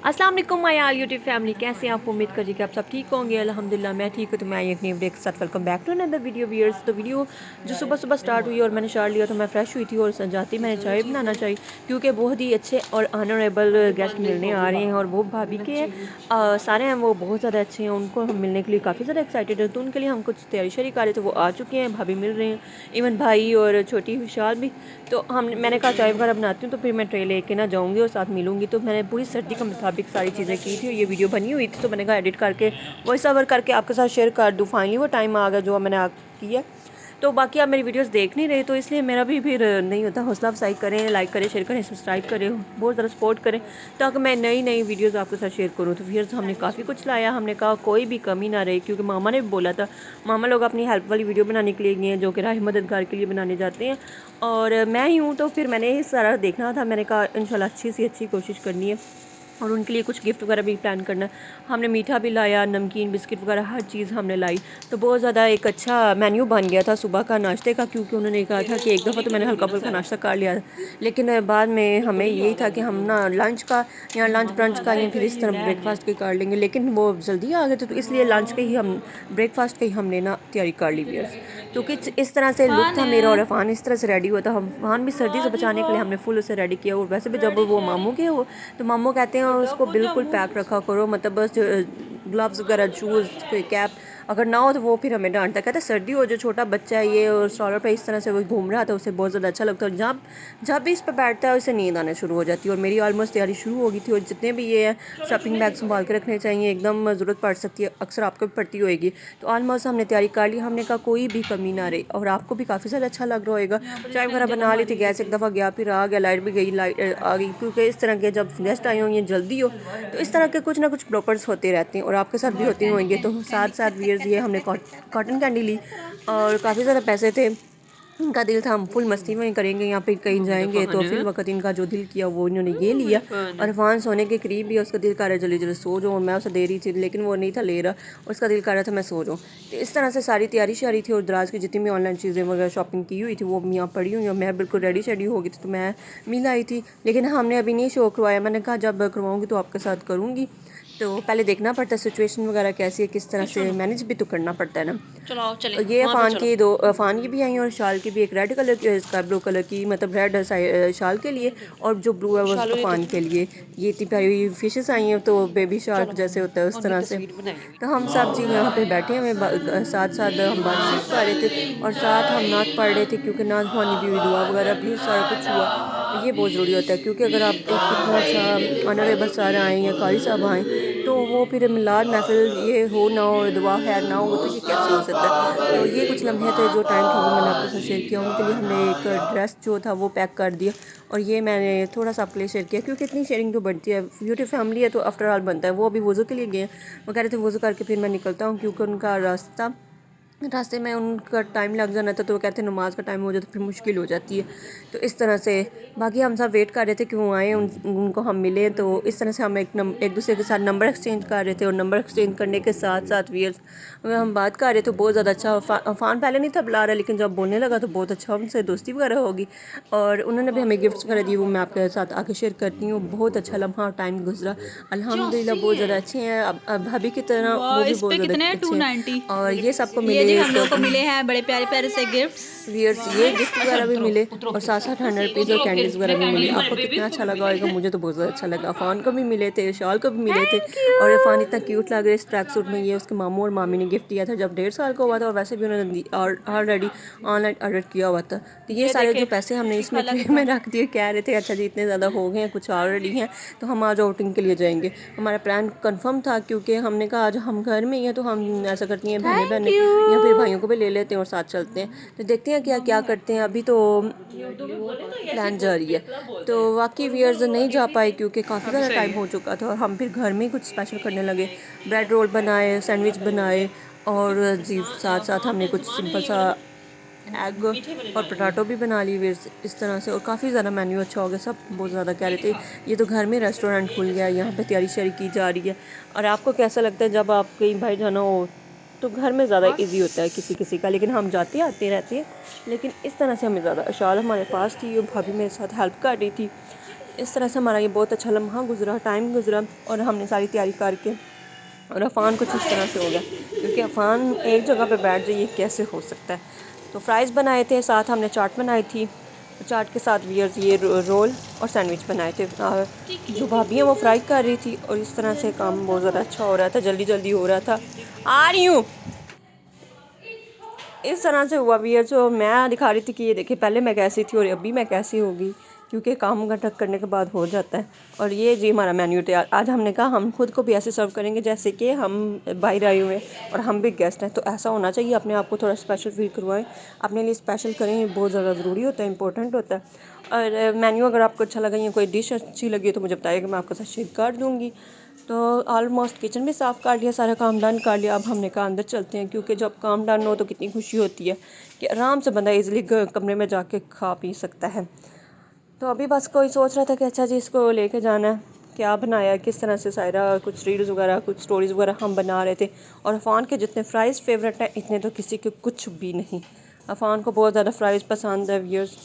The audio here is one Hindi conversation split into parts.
अस्सलाम वालेकुम माय आल यूट्यूब फैमिली, कैसे हैं आप? उम्मीद करिए कि आप सब ठीक होंगे। अल्हम्दुलिल्लाह मैं ठीक हूँ। तो मैं एक नई वीडियो के साथ welcome back to another video viewers. तो वीडियो जो सुबह सुबह स्टार्ट हुई और मैंने शार्ट लिया तो मैं फ्रेश हुई थी और जाती मैंने चाय बनाना चाहिए क्योंकि बहुत ही अच्छे और ऑनरेबल गेस्ट मिलने आ रहे हैं और वो भाभी के सारे हैं, वो बहुत ज़्यादा अच्छे हैं। उनको हम मिलने के लिए काफ़ी ज़्यादा एक्साइटेड है, तो उनके लिए हम कुछ तैयारी शरी कर रहे थे। वो आ चुके हैं, भाभी मिल रहे हैं, इवन भाई और छोटी विशाल भी। तो मैंने कहा चाय वगैरह बनाती हूँ तो फिर मैं ट्रे लेके ना जाऊँगी और साथ मिलूँगी। तो मैंने पूरी सर्दी के मुताबिक सारी चीज़ें की थी और ये वीडियो बनी हुई थी, तो मैंने कहा एडिट करके वॉइस ओवर करके आपके साथ शेयर कर दूँ। फाइनली वो टाइम आ गया जो मैंने किया। तो बाकी आप मेरी वीडियोस देख नहीं रहे, तो इसलिए मेरा भी फिर नहीं होता। हौसला अफजाई करें, लाइक करें, शेयर करें, सब्सक्राइब करें, बहुत ज़्यादा सपोर्ट करें ताकि मैं नई नई वीडियोस आपके साथ शेयर करूँ। तो फिर हमने काफ़ी कुछ लाया, हमने कहा कोई भी कमी ना रहे क्योंकि मामा ने भी बोला था। मामा लोग अपनी हेल्प वाली वीडियो बनाने के लिए गए हैं, जो कि राह मददगार के लिए बनाने जाते हैं और मैं ही हूँ। तो फिर मैंने सारा देखना था, मैंने कहा इंशाल्लाह अच्छी से अच्छी कोशिश करनी है और उनके लिए कुछ गिफ्ट वगैरह भी प्लान करना है। हमने मीठा भी लाया, नमकीन, बिस्किट वगैरह हर चीज़ हमने लाई। तो बहुत ज़्यादा एक अच्छा मेन्यू बन गया था सुबह का नाश्ते का, क्योंकि उन्होंने कहा था कि एक दफ़ा तो मैंने हल्का फुल्का नाश्ता कर लिया, लेकिन बाद में हमें यही था कि हम ना लंच का या लंच ब्रंच का या फिर इस तरह ब्रेकफास्ट के कर लेंगे, लेकिन वो जल्दी आ गए थे तो इसलिए लंच के ही हम ब्रेकफास्ट की हमने ना तैयारी कर ली बियर्स। तो कुछ इस तरह से लुक था मेरा और अफान इस तरह से रेडी हुआ था। हम अफान भी सर्दी से बचाने के लिए हमने फुल उसे रेडी किया। और वैसे भी जब वो मामू के हो तो मामू कहते हैं उसको बिल्कुल पैक रखा करो, मतलब बस ग्लव्स वगैरह, शूज़, कोई कैप अगर ना हो तो वो फिर हमें डांटता। कहता है सर्दी हो, जो छोटा बच्चा है ये और स्ट्रॉलर पे इस तरह से वो घूम रहा था, उसे बहुत ज़्यादा अच्छा लगता है। और जब जब भी इस पर बैठता है उसे नींद आने शुरू हो जाती है। और मेरी ऑलमोस्ट तैयारी शुरू हो गई थी और जितने भी ये शॉपिंग बैग संभाल के रखने चाहिए, एकदम ज़रूरत पड़ सकती है, अक्सर आपको भी पड़ती होएगी। तो ऑलमोस्ट हमने तैयारी कर ली, हमने कहा कोई भी कमी ना रही और आपको भी काफ़ी ज़्यादा अच्छा लग रहा होगा। चाय वगैरह बना ली थी, गैस एक दफ़ा गया फिर आ गया, लाइट भी गई, लाइट आ गई, क्योंकि इस तरह के जब गेस्ट आए हों या जल्दी हो तो इस तरह के कुछ ना कुछ ब्लोपर्स होते रहते हैं और आपके साथ भी होते होंगे। तो साथ साथ व्यूअर्स ये हमने कॉटन कैंडी ली और काफ़ी ज़्यादा पैसे थे। इनका दिल था हम फुल मस्ती में करेंगे, यहाँ पे कहीं जाएंगे, तो फिर वक्त इनका जो दिल किया वो इन्होंने ये लिया। और अरफान सोने के करीब भी उसका दिल कर रहा है जल्दी जल्दी सो जाऊँ, मैं उसे दे रही थी लेकिन वो नहीं था ले रहा, उसका दिल कर रहा था मैं सो जाऊँ। तो इस तरह से सारी तैयारी शारी थी और दराज की जितनी भी ऑनलाइन चीज़ें वगैरह शॉपिंग की हुई थी वो यहाँ पड़ी हुई और मैं बिल्कुल रेडी शेडी हो गई थी। तो मैं मिल आई थी, लेकिन हमने अभी नहीं शो करवाया। मैंने कहा जब करवाऊँगी तो आपके साथ करूँगी, तो पहले देखना पड़ता है सिचुएशन वगैरह कैसी है, किस तरह से मैनेज भी तो करना पड़ता है ना। चलो चले ये अफान की दो, अफान की भी आई और शाल की भी, एक रेड कलर की स्काई ब्लू कलर की, मतलब रेड शाल के लिए और जो ब्लू है वो अफान के लिए। ये इतनी प्यारी फिशेस आई हैं, तो बेबी शार्क जैसे होता है उस तरह से। तो हम सब जी यहाँ पे बैठे हुए साथ साथ हम बातचीत कर रहे थे और साथ हम नात पढ़ रहे थे, क्योंकि नात खुआनी भी हुई, दुआ वगैरह भी सारा कुछ हुआ। ये बहुत ज़रूरी होता है क्योंकि अगर आप एक कितना अच्छा ऑनरेबल सारे आएँ या कारी साहब आएँ तो वो फिर मिलाद महफिल ये हो ना हो, दुआ खैर ना हो, तो ये कैसे हो सकता है। तो ये कुछ लम्हे थे, जो टाइम था वो मैंने आपके साथ शेयर किया। उनके लिए हमने एक ड्रेस जो था वो पैक कर दिया और ये मैंने थोड़ा सा आपके लिए शेयर किया क्योंकि इतनी शेयरिंग तो बनती है, यूट्यूब फैमिली है तो आफ्टर ऑल बनता है। वो अभी वज़ू के लिए गए हैं, वो कह रहे थे वज़ू करके फिर मैं निकलता हूँ क्योंकि उनका रास्ते में उनका टाइम लग जाना था, तो वो कहते हैं नमाज का टाइम हो जाए तो फिर मुश्किल हो जाती है। तो इस तरह से बाकी हम सब वेट कर रहे थे कि वो आए, उनको हम मिले। तो इस तरह से हम एक दूसरे के साथ नंबर एक्सचेंज कर रहे थे और नंबर एक्सचेंज करने के साथ साथ व्यूअर्स हम बात कर रहे थे। बहुत ज़्यादा अच्छा फ़ान पहले नहीं था बुला रहा, लेकिन जब बोलने लगा तो बहुत अच्छा उनसे दोस्ती वगैरह होगी और उन्होंने भी हमें गिफ्ट्स वगैरह दिए, वो मैं आपके साथ आके शेयर करती हूँ। बहुत अच्छा लम्हा टाइम गुजरा अल्हम्दुलिल्लाह, बहुत ज़्यादा अच्छे हैं। अब भाभी की तरह वो भी इस बहुत पे ज़्यादा कितने हैं? अच्छे हैं 290। और ये सबको ये मिले जी हम लोग को मिले हैं बड़े प्यारे प्यारे से गिफ्ट्स। वियर्स, ये गिफ्ट वगैरह भी मिले और साथ साथ 100 रुपीज़ और कैंडीज़ वगैरह भी मिली। आपको कितना अच्छा लगा होगा, मुझे तो बहुत ज़्यादा अच्छा लगा। अफान को भी मिले थे, शाल को भी मिले थे और अफान इतना क्यूट लग रहा है इस ट्रैक सूट में। ये उसके मामू और मामी ने गिफ्ट दिया था जब 1.5 साल का हुआ था और वैसे भी उन्होंने ऑलरेडी ऑनलाइन ऑर्डर किया हुआ था। तो ये सारे जो पैसे हमने इसमें ट्रे में रख दिए, कह रहे थे अच्छा जी इतने ज़्यादा हो गए हैं, कुछ ऑलरेडी हैं तो हम आज आउटिंग के लिए जाएंगे। हमारा प्लान कंफर्म था क्योंकि हमने कहा आज हम घर में ही हैं, तो हम ऐसा करती हैं बहनें बहनें या फिर भाइयों को भी ले लेते हैं और साथ चलते हैं। तो देखते हैं क्या क्या करते हैं। अभी तो प्लान जारी है। तो वाकई व्यूअर्स नहीं जा पाए क्योंकि काफ़ी ज़्यादा टाइम हो चुका था और हम फिर घर में ही कुछ स्पेशल करने लगे। ब्रेड रोल बनाए, सैंडविच बनाए और जी साथ साथ हमने कुछ सिंपल सा एग और पोटैटो भी बना ली इस तरह से। और काफ़ी ज़्यादा मेन्यू अच्छा हो गया, सब बहुत ज़्यादा कह रहे थे ये तो घर में रेस्टोरेंट खुल गया, यहाँ पे तैयारी शरी की जा रही है। और आपको कैसा लगता है जब आप कहीं भाई जाना हो तो घर में ज़्यादा इजी होता है किसी किसी का, लेकिन हम जाते आते रहते हैं, लेकिन इस तरह से हमें ज़्यादा शाल हमारे पास थी और भाभी मेरे साथ हेल्प कर रही थी। इस तरह से हमारा ये बहुत अच्छा लम्हा गुजरा, टाइम गुजरा और हमने सारी तैयारी करके, और अफ़ान कुछ इस तरह से हो गया क्योंकि अफ़ान एक जगह पे बैठ जाए ये कैसे हो सकता है। तो फ्राइज़ बनाए थे, साथ हमने चाट बनाई थी, चाट के साथ वियर्स ये रोल और सैंडविच बनाए थे। जो भाभी हैं वो फ्राई कर रही थी और इस तरह से काम बहुत ज़्यादा अच्छा हो रहा था, जल्दी जल्दी हो रहा था। आ रही हूँ। इस तरह से हुआ वियर्स। जो मैं दिखा रही थी कि ये देखिए पहले मैं कैसी थी और अभी मैं कैसी होगी, क्योंकि काम का टक करने के बाद हो जाता है। और ये जी हमारा मेन्यू तैयार। आज हमने कहा हम खुद को भी ऐसे सर्व करेंगे जैसे कि हम बाहर आए हुए हैं और हम भी गेस्ट हैं, तो ऐसा होना चाहिए। अपने आप को थोड़ा स्पेशल फील करवाएं, अपने लिए स्पेशल करें, ये बहुत ज़्यादा ज़रूरी होता है, इंपॉर्टेंट होता है। और मेन्यू अगर आपको अच्छा लगा या कोई डिश अच्छी लगी तो मुझे बताइएगा, मैं आपके साथ शेयर कर दूँगी। तो ऑलमोस्ट किचन भी साफ़ कर लिया, सारा काम डन कर लिया। अब हमने कहा अंदर चलते हैं, क्योंकि जब काम डन हो तो कितनी खुशी होती है कि आराम से बंदा इजीली कमरे में जाके खा पी सकता है। तो अभी बस कोई सोच रहा था कि अच्छा जी इसको लेके जाना है, क्या बनाया, किस तरह से सायरा कुछ रील्स वगैरह कुछ स्टोरीज़ वगैरह हम बना रहे थे। और अफ़ान के जितने फ्राइज़ फेवरेट हैं इतने तो किसी के कुछ भी नहीं। अफ़ान को बहुत ज़्यादा फ्राइज़ पसंद है व्यूअर्स,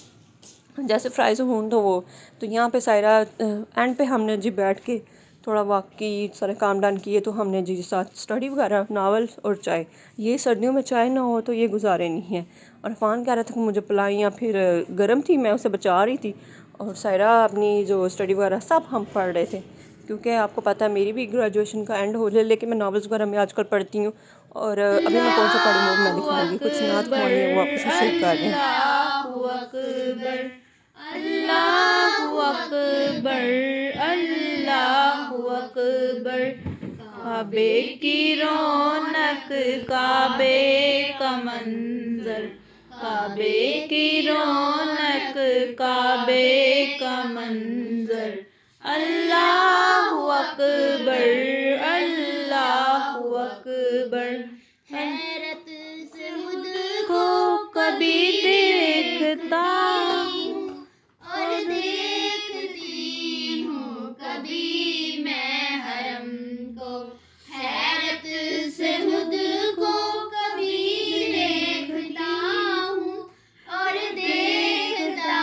जैसे फ्राइज़ हूँ तो वो। तो यहाँ पे सायरा एंड पे हमने जी बैठ के थोड़ा वाकई सारे काम डान किए। तो हमने जी साथ स्टडी वगैरह, नावल और चाय। ये सर्दियों में चाय ना हो तो ये गुजारे नहीं है। और अफ़ान कह रहा था कि मुझे पिलाई, या फिर गर्म थी, मैं उसे बचा रही थी। और सायरा अपनी जो स्टडी वगैरह सब हम पढ़ रहे थे, क्योंकि आपको पता है मेरी भी ग्रेजुएशन का एंड हो जाए, लेकिन मैं नावल्स वगैरह में आजकल पढ़ती हूँ। और अभी मैं कौन सा पढ़ी हूँ मैं दिखाऊंगी, कुछ नात खुमानी है वो आपके साथ शेयर कर रहे हैं। अल्लाहु अकबर, अल्लाहु अकबर। काबे की रौनक, काबे का मंजर, काबे की रौनक, काबे का मंजर। अल्लाहु अकबर, अल्लाहु अकबर। हैरत से खुद को कभी देखता और देखती हूँ कभी मैं हरम को। हैरत से खुद को कभी देखता हूँ और देखता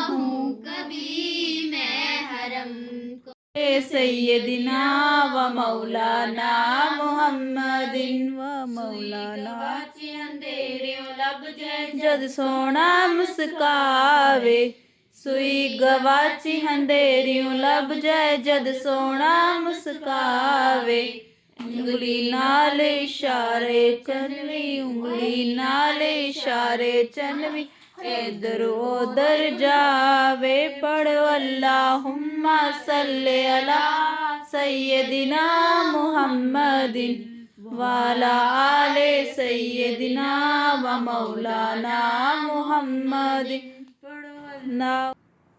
हूँ कभी मैं हरम को। सैयदिना व मौलाना मुहम्मदिन व मौलाना। जद सोना मुस्कावे, सुई गवाची अंधेरियों लब जाए, जद सोना मुस्कावे। उंगली नाल इशारे चनवी, उंगली नाल इशारे चनवी। इधर उधर जावे, पढ़ो अल्लाहुम्मा सल्ले अला सैयदिना मुहम्मदिन वाला आले सैयदिना व मौलाना मुहम्मदिन।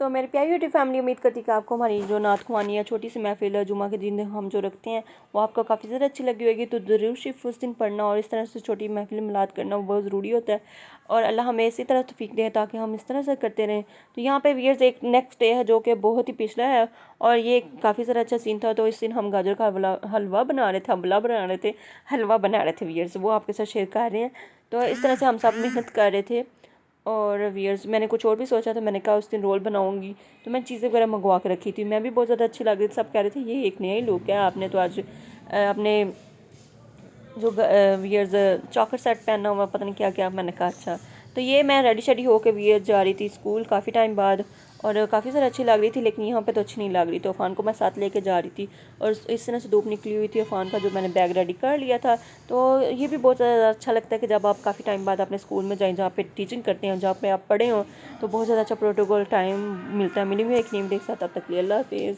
तो मेरी प्यारी यूट्यूब फैमिली, उम्मीद करती कि आपको हमारी जो नात खुमानी है, छोटी सी महफिल जुमा के दिन हम जो रखते हैं, वो आपको काफ़ी ज़्यादा अच्छी लगी होगी। तो ज़रूर सिर्फ उस दिन पढ़ना और इस तरह से छोटी महफिल मिलाद करना वो बहुत ज़रूरी होता है। और अल्लाह हमें इसी तरह तौफीक दे ताकि हम इस तरह से करते रहें। तो यहाँ पे व्यूअर्स एक नेक्स्ट डे है जो कि बहुत ही पिछला है, और ये काफ़ी ज़्यादा अच्छा सीन था। तो इस दिन हम गाजर का हलवा बना रहे थे, अम्बला बना रहे थे, हलवा बना रहे थे व्यूअर्स, वो आपके साथ शेयर कर रहे हैं। तो इस तरह से हम सब मेहनत कर रहे थे। और व्यूअर्स मैंने कुछ और भी सोचा था, मैंने कहा उस दिन रोल बनाऊंगी, तो मैं चीज़ें वगैरह मंगवा के रखी थी। मैं भी बहुत ज़्यादा अच्छी लग रही थी, सब कह रहे थे ये एक नया ही लुक है, आपने तो आज अपने जो व्यूअर्स चॉकर सेट पहना हुआ, पता नहीं क्या क्या। मैंने कहा अच्छा। तो ये मैं रेडी शेडी होकर व्यूअर्स जा रही थी स्कूल काफ़ी टाइम बाद, और काफ़ी ज़्यादा अच्छी लग रही थी, लेकिन यहाँ पे तो अच्छी नहीं लग रही। तो अफ़ान को मैं साथ लेके जा रही थी, और इस तरह से धूप निकली हुई थी अफ़ान का, जो मैंने बैग रेडी कर लिया था। तो ये भी बहुत ज़्यादा अच्छा लगता है कि जब आप काफ़ी टाइम बाद अपने स्कूल में जाएँ, जहाँ पे टीचिंग करते हैं, जहाँ पे आप पढ़े हों, तो बहुत ज़्यादा अच्छा प्रोटोकॉल टाइम मिलता है। मिली हुई एक नीम देख साथ, तब तक लिए अल्लाह हाफ़िज़।